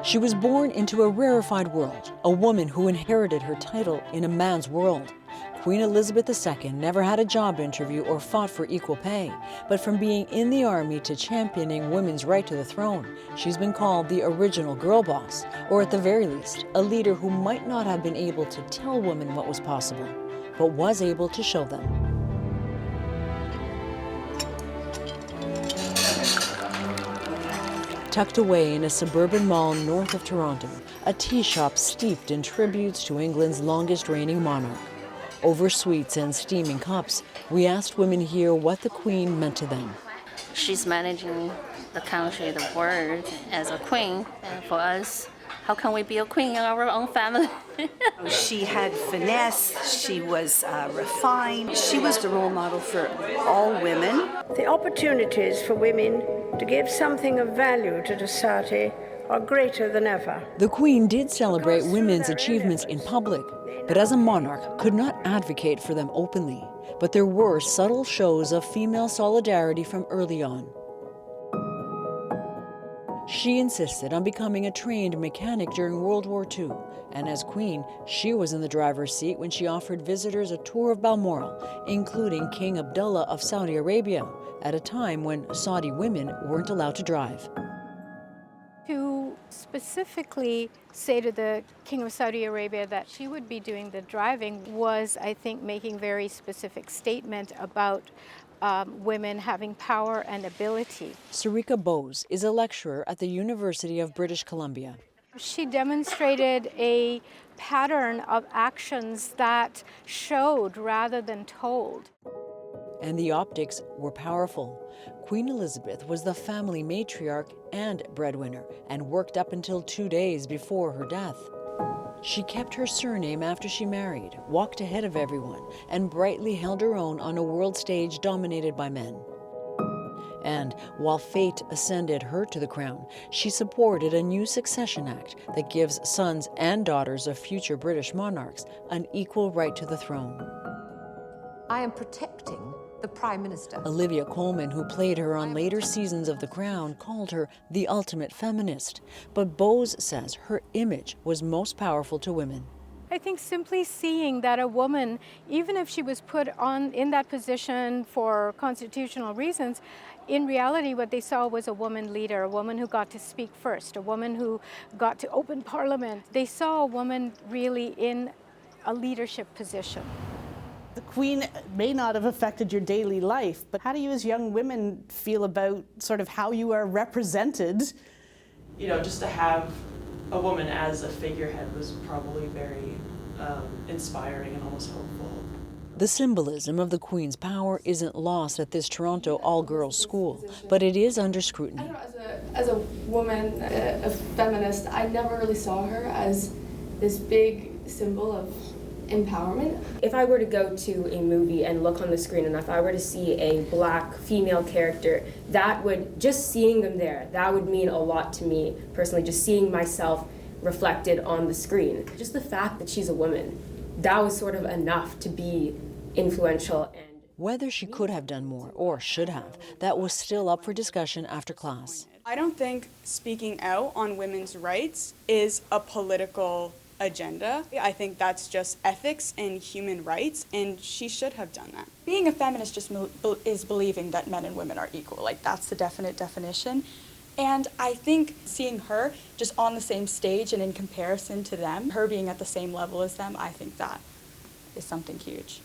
She was born into a rarefied world, a woman who inherited her title in a man's world. Queen Elizabeth II never had a job interview or fought for equal pay, but from being in the army to championing women's right to the throne, she's been called the original girl boss, or at the very least, a leader who might not have been able to tell women what was possible, but was able to show them. Tucked away in a suburban mall north of Toronto, a tea shop steeped in tributes to England's longest reigning monarch. Over sweets and steaming cups, we asked women here what the Queen meant to them. She's managing the country, the world as a queen. And for us, how can we be a queen in our own family? She had finesse, she was refined. She was the role model for all women. The opportunities for women to give something of value to society are greater than ever. The Queen did celebrate women's achievements in public, but as a monarch could not advocate for them openly. But there were subtle shows of female solidarity from early on. She insisted on becoming a trained mechanic during World War II, and as Queen, she was in the driver's seat when she offered visitors a tour of Balmoral, including King Abdullah of Saudi Arabia, at a time when Saudi women weren't allowed to drive. To specifically say to the King of Saudi Arabia that she would be doing the driving was, I think, making very specific statement about women having power and ability. Sarika Bose is a lecturer at the University of British Columbia. She demonstrated a pattern of actions that showed rather than told. And the optics were powerful. Queen Elizabeth was the family matriarch and breadwinner and worked up until 2 days before her death. She kept her surname after she married, walked ahead of everyone, and brightly held her own on a world stage dominated by men. And while fate ascended her to the crown, she supported a new succession act that gives sons and daughters of future British monarchs an equal right to the throne. I am protecting the Prime Minister. Olivia Colman, who played her on later seasons of The Crown, called her the ultimate feminist. But Bose says her image was most powerful to women. I think simply seeing that a woman, even if she was put in that position for constitutional reasons, in reality what they saw was a woman leader, a woman who got to speak first, a woman who got to open Parliament. They saw a woman really in a leadership position. The Queen may not have affected your daily life, but how do you as young women feel about sort of how you are represented? You know, just to have a woman as a figurehead was probably very inspiring and almost hopeful. The symbolism of the Queen's power isn't lost at this Toronto all-girls school, but it is under scrutiny. I don't know, as a woman, a feminist, I never really saw her as this big symbol of empowerment. If I were to go to a movie and look on the screen and if I were to see a black female character, that would, just seeing them there, that would mean a lot to me personally, just seeing myself reflected on the screen. Just the fact that she's a woman, that was sort of enough to be influential. And whether she could have done more or should have, that was still up for discussion after class. I don't think speaking out on women's rights is a political agenda. I think that's just ethics and human rights, and she should have done that. Being a feminist just is believing that men and women are equal. Like, that's the definite definition. And I think seeing her just on the same stage and in comparison to them, her being at the same level as them, I think that is something huge.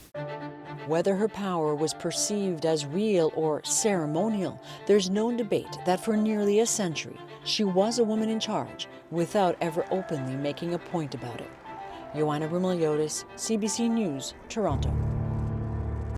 Whether her power was perceived as real or ceremonial, there's no debate that for nearly a century, she was a woman in charge without ever openly making a point about it. Joanna Rumeliotis, CBC News, Toronto.